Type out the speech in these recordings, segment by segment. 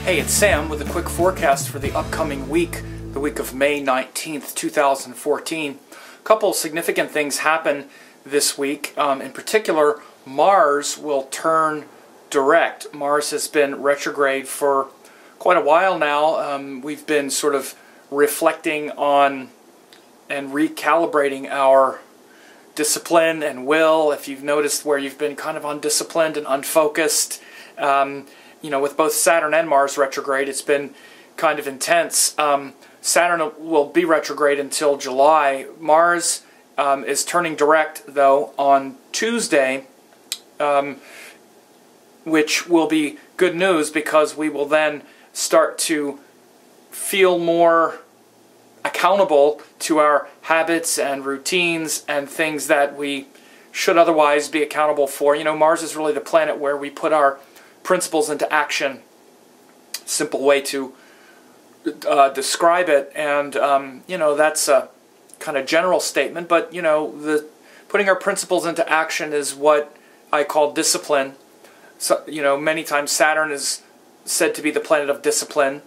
Hey, it's Sam with a quick forecast for the upcoming week, the week of May 19th, 2014. A couple significant things happen this week. In particular, Mars will turn direct. Mars has been retrograde for quite a while now. We've been sort of reflecting on and recalibrating our discipline and will. If you've noticed where you've been kind of undisciplined and unfocused, with both Saturn and Mars retrograde, it's been kind of intense. Saturn will be retrograde until July. Mars is turning direct, though, on Tuesday, which will be good news because we will then start to feel more accountable to our habits and routines and things that we should otherwise be accountable for. Mars is really the planet where we put our principles into action. Simple way to describe it, and that's a kind of general statement, but the putting our principles into action is what I call discipline. So many times Saturn is said to be the planet of discipline,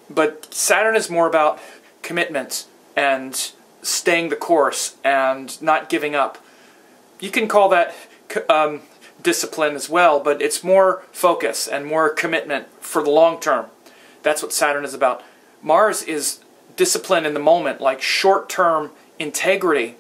but Saturn is more about commitment and staying the course and not giving up. You can call that discipline as well, but it's more focus and more commitment for the long term. That's what Saturn is about. Mars is discipline in the moment, like short-term integrity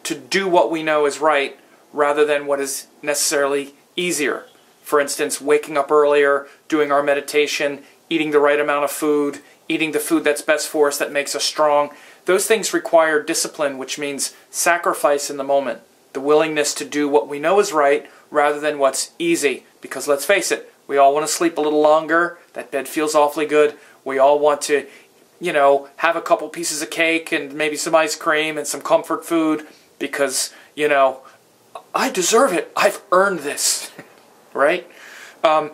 to do what we know is right rather than what is necessarily easier. For instance, waking up earlier, doing our meditation, eating the right amount of food, eating the food that's best for us, that makes us strong. Those things require discipline, which means sacrifice in the moment. The willingness to do what we know is right rather than what's easy. Because let's face it, we all want to sleep a little longer. That bed feels awfully good. We all want to, have a couple pieces of cake and maybe some ice cream and some comfort food because, I deserve it. I've earned this, right? There's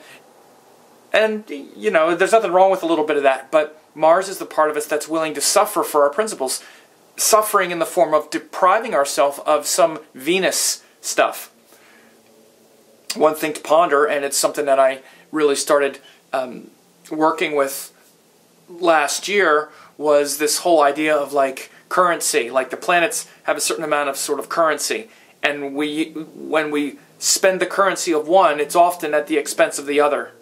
nothing wrong with a little bit of that, but Mars is the part of us that's willing to suffer for our principles. Suffering in the form of depriving ourselves of some Venus stuff. One thing to ponder, and it's something that I really started working with last year, was this whole idea of currency. Like the planets have a certain amount of sort of currency, and when we spend the currency of one, it's often at the expense of the other.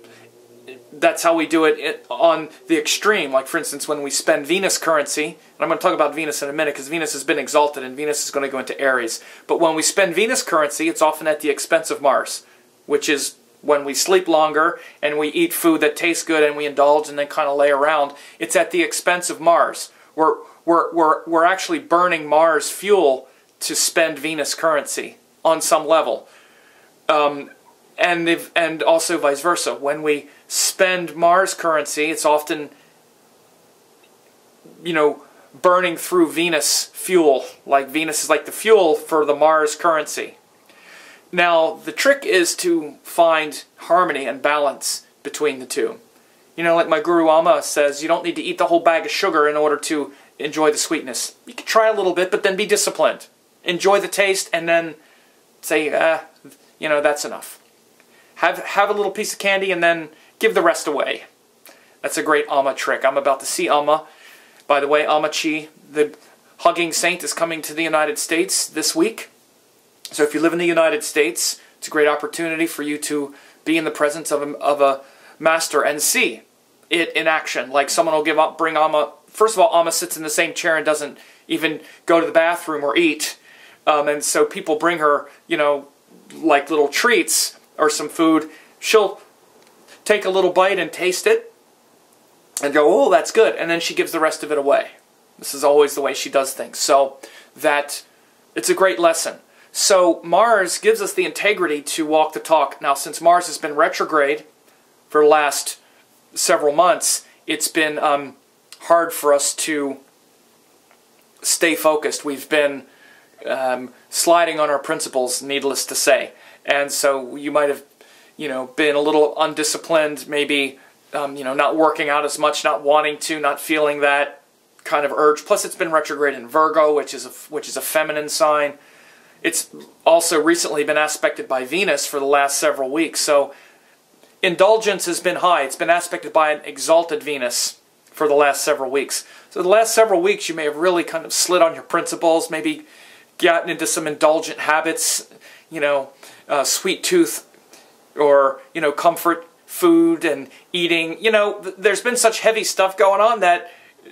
That's how we do it on the extreme. Like, for instance, when we spend Venus currency, and I'm going to talk about Venus in a minute because Venus has been exalted and Venus is going to go into Aries. But when we spend Venus currency, it's often at the expense of Mars, which is when we sleep longer and we eat food that tastes good and we indulge and then kind of lay around. It's at the expense of Mars. We're actually burning Mars fuel to spend Venus currency on some level. And also vice versa. When we spend Mars currency, it's often, burning through Venus fuel. Like Venus is like the fuel for the Mars currency. Now, the trick is to find harmony and balance between the two. Like my Guru Amma says, you don't need to eat the whole bag of sugar in order to enjoy the sweetness. You can try a little bit, but then be disciplined. Enjoy the taste and then say, that's enough. Have a little piece of candy and then give the rest away. That's a great Amma trick. I'm about to see Amma. By the way, Amma Chi, the hugging saint, is coming to the United States this week. So if you live in the United States, it's a great opportunity for you to be in the presence of a master and see it in action. Like someone will bring Amma. First of all, Amma sits in the same chair and doesn't even go to the bathroom or eat. And so people bring her, like little treats or some food. She'll take a little bite and taste it and go, oh, that's good. And then she gives the rest of it away. This is always the way she does things. So that it's a great lesson. So Mars gives us the integrity to walk the talk. Now, since Mars has been retrograde for the last several months, it's been hard for us to stay focused. We've been sliding on our principles, needless to say. And so you might have, been a little undisciplined, maybe, not working out as much, not wanting to, not feeling that kind of urge. Plus, it's been retrograde in Virgo, which is a feminine sign. It's also recently been aspected by Venus for the last several weeks. So indulgence has been high. It's been aspected by an exalted Venus for the last several weeks. So the last several weeks you may have really kind of slid on your principles, maybe gotten into some indulgent habits, you know, sweet tooth or, you know, comfort food and eating. You know, there's been such heavy stuff going on that,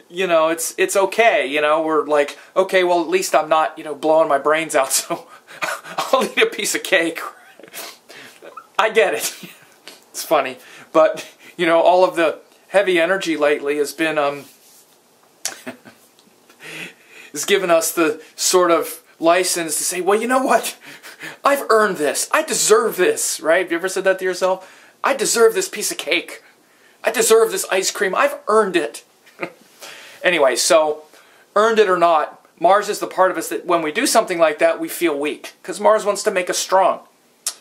you know, it's okay. You know, we're like, okay, well, at least I'm not, you know, blowing my brains out, so I'll eat a piece of cake. I get it. It's funny. But, you know, all of the heavy energy lately has been, has given us the sort of license to say, well, you know what? I've earned this. I deserve this, right? Have you ever said that to yourself? I deserve this piece of cake. I deserve this ice cream. I've earned it. Anyway, so, earned it or not, Mars is the part of us that when we do something like that, we feel weak. Because Mars wants to make us strong.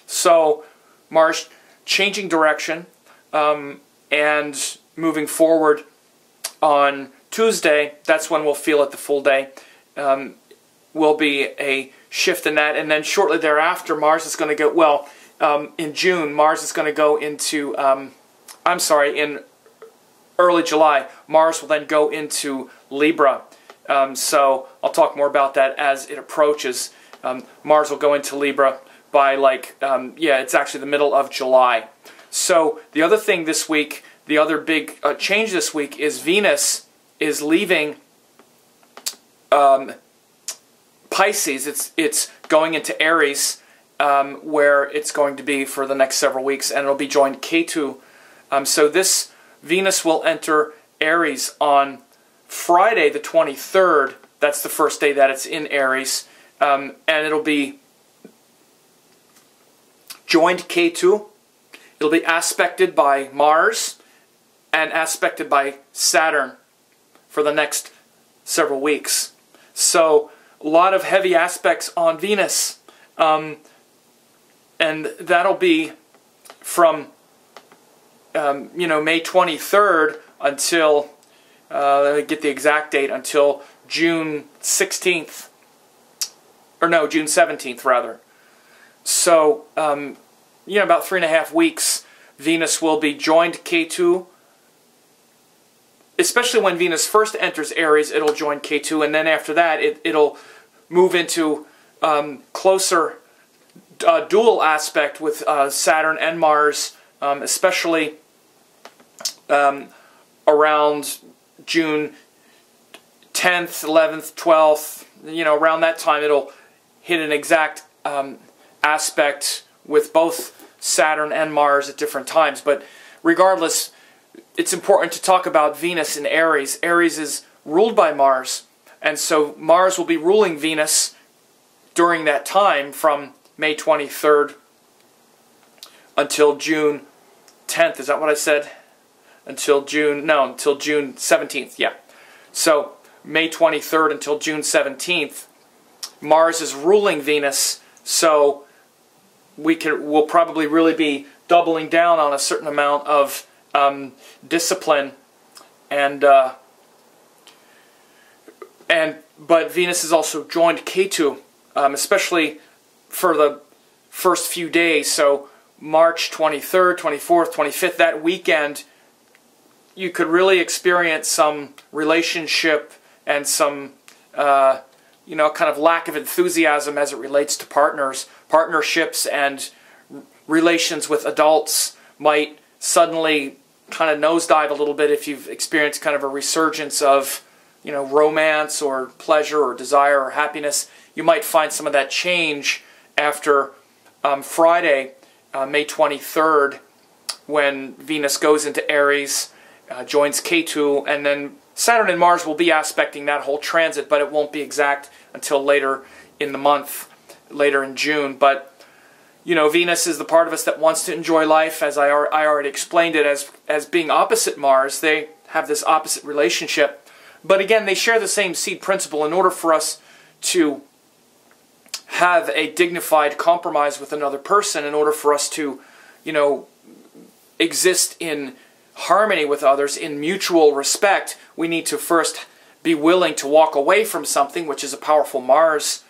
So, Mars changing direction and moving forward on Tuesday, that's when we'll feel it the full day, will be a shift in that. And then shortly thereafter, Mars is going to go, well, in June, Mars is going to go into, in early July, Mars will then go into Libra. So I'll talk more about that as it approaches. Mars will go into Libra by it's actually the middle of July. So the other thing this week, the other big change this week is Venus is leaving Pisces. It's going into Aries, where it's going to be for the next several weeks, and it'll be joined Ketu. So this Venus will enter Aries on Friday the 23rd. That's the first day that it's in Aries. And it'll be joined Ketu. It'll be aspected by Mars and aspected by Saturn for the next several weeks. So a lot of heavy aspects on Venus. And that'll be from May 23rd until, let me get the exact date, until June 16th. Or no, June 17th rather. So, about 3.5 weeks, Venus will be joined Ketu. Especially when Venus first enters Aries, it'll join Ketu, and then after that, it'll move into closer dual aspect with Saturn and Mars, especially around June 10th, 11th, 12th. Around that time, it'll hit an exact aspect with both Saturn and Mars at different times. But regardless, it's important to talk about Venus in Aries. Aries is ruled by Mars, and so Mars will be ruling Venus during that time from May 23rd until June 10th. Is that what I said? Until June 17th, yeah. So May 23rd until June 17th, Mars is ruling Venus, so we'll probably really be doubling down on a certain amount of discipline, but Venus is also joined Ketu, especially for the first few days. So March 23rd, 24th, 25th, that weekend, you could really experience some relationship and some kind of lack of enthusiasm as it relates to partnerships, and relations with adults might suddenly kind of nosedive a little bit if you've experienced kind of a resurgence of, romance or pleasure or desire or happiness. You might find some of that change after Friday, May 23rd, when Venus goes into Aries, joins Ketu, and then Saturn and Mars will be aspecting that whole transit, but it won't be exact until later in the month, later in June. But Venus is the part of us that wants to enjoy life, as I already explained it, as being opposite Mars. They have this opposite relationship. But again, they share the same seed principle. In order for us to have a dignified compromise with another person, in order for us to, exist in harmony with others, in mutual respect, we need to first be willing to walk away from something, which is a powerful Mars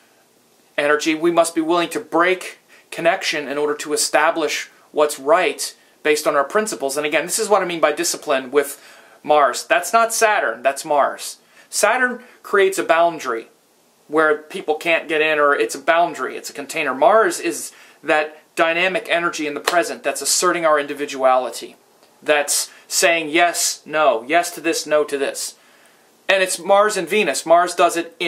energy. We must be willing to break connection in order to establish what's right based on our principles. And again, this is what I mean by discipline with Mars. That's not Saturn, that's Mars. Saturn creates a boundary where people can't get in, or it's a boundary, it's a container. Mars is that dynamic energy in the present that's asserting our individuality, that's saying yes, no, yes to this, no to this. And it's Mars and Venus. Mars does it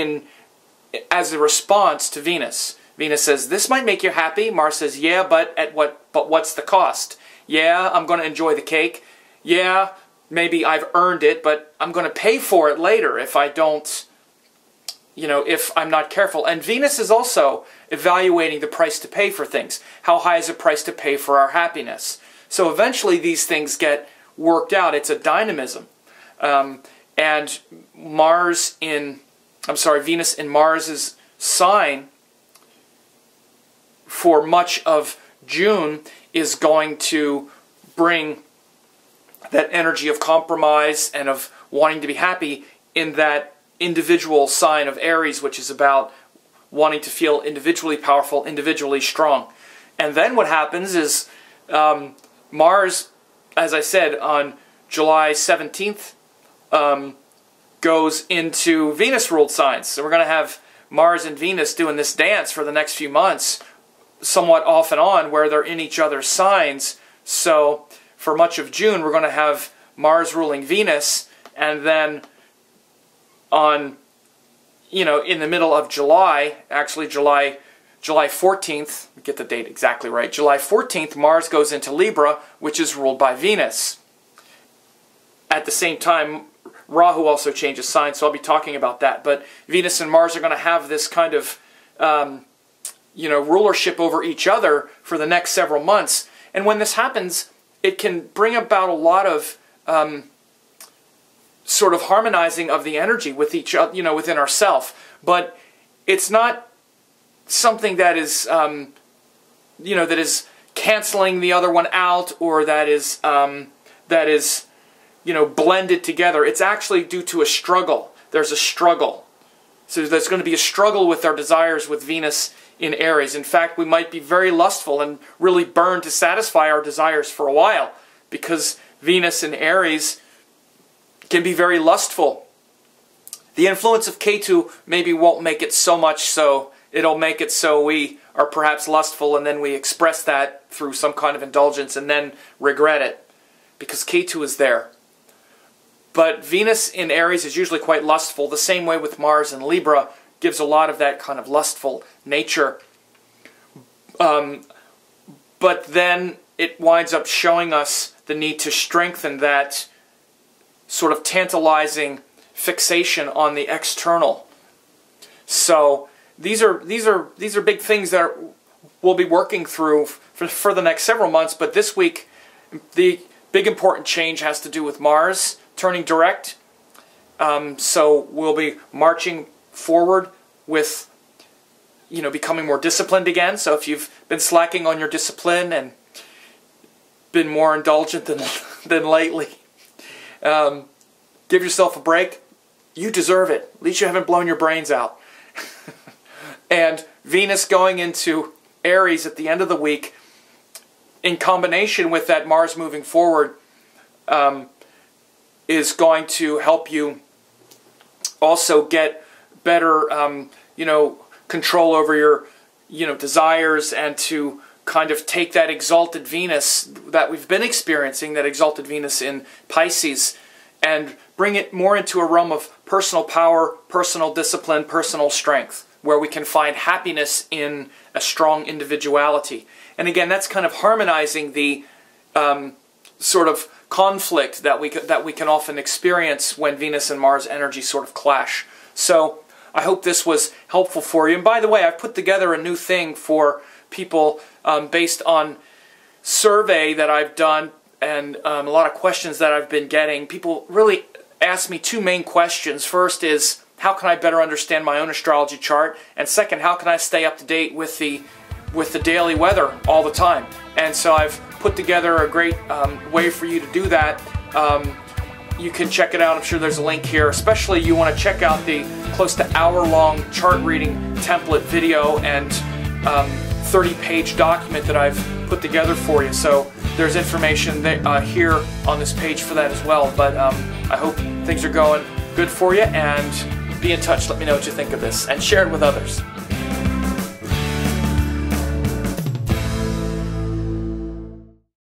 as a response to Venus. Venus says, this might make you happy. Mars says, yeah, but what's the cost? Yeah, I'm going to enjoy the cake. Yeah, maybe I've earned it, but I'm going to pay for it later if I don't, if I'm not careful. And Venus is also evaluating the price to pay for things. How high is the price to pay for our happiness? So eventually these things get worked out. It's a dynamism. And Venus in Mars's sign for much of June is going to bring that energy of compromise and of wanting to be happy in that individual sign of Aries, which is about wanting to feel individually powerful, individually strong. And then what happens is Mars, as I said, on July 17th, goes into Venus-ruled signs. So we're going to have Mars and Venus doing this dance for the next few months, somewhat off and on, where they're in each other's signs. So for much of June, we're going to have Mars ruling Venus, and then on, in the middle of July, actually July 14th, get the date exactly right, July 14th, Mars goes into Libra, which is ruled by Venus. At the same time, Rahu also changes signs, so I'll be talking about that. But Venus and Mars are going to have this kind of, rulership over each other for the next several months. And when this happens, it can bring about a lot of sort of harmonizing of the energy with each other, within ourselves. But it's not something that is, that is canceling the other one out, or that is blended together. It's actually due to a struggle. There's a struggle. So there's going to be a struggle with our desires with Venus in Aries. In fact, we might be very lustful and really burn to satisfy our desires for a while, because Venus in Aries can be very lustful. The influence of Ketu maybe won't make it so much so. It'll make it so we are perhaps lustful, and then we express that through some kind of indulgence and then regret it, because Ketu is there. But Venus in Aries is usually quite lustful. The same way with Mars in Libra gives a lot of that kind of lustful nature. But then it winds up showing us the need to strengthen that sort of tantalizing fixation on the external. So these are big things that we'll be working through for the next several months. But this week, the big important change has to do with Mars turning direct. So we'll be marching forward with, becoming more disciplined again. So if you've been slacking on your discipline and been more indulgent than lately, give yourself a break. You deserve it. At least you haven't blown your brains out. And Venus going into Aries at the end of the week, in combination with that Mars moving forward, is going to help you also get better, control over your, desires, and to kind of take that exalted Venus that we've been experiencing, that exalted Venus in Pisces, and bring it more into a realm of personal power, personal discipline, personal strength, where we can find happiness in a strong individuality. And again, that's kind of harmonizing the sort of conflict that we can often experience when Venus and Mars energy sort of clash. So I hope this was helpful for you. And by the way, I've put together a new thing for people based on survey that I've done, and a lot of questions that I've been getting. People really ask me two main questions. First is, how can I better understand my own astrology chart? And second, how can I stay up to date with the daily weather all the time? And so I've put together a great way for you to do that. You can check it out. I'm sure there's a link here. Especially you want to check out the close to hour-long chart reading template video and 30-page document that I've put together for you. So there's information here on this page for that as well. But I hope things are going good for you, and be in touch. Let me know what you think of this, and share it with others.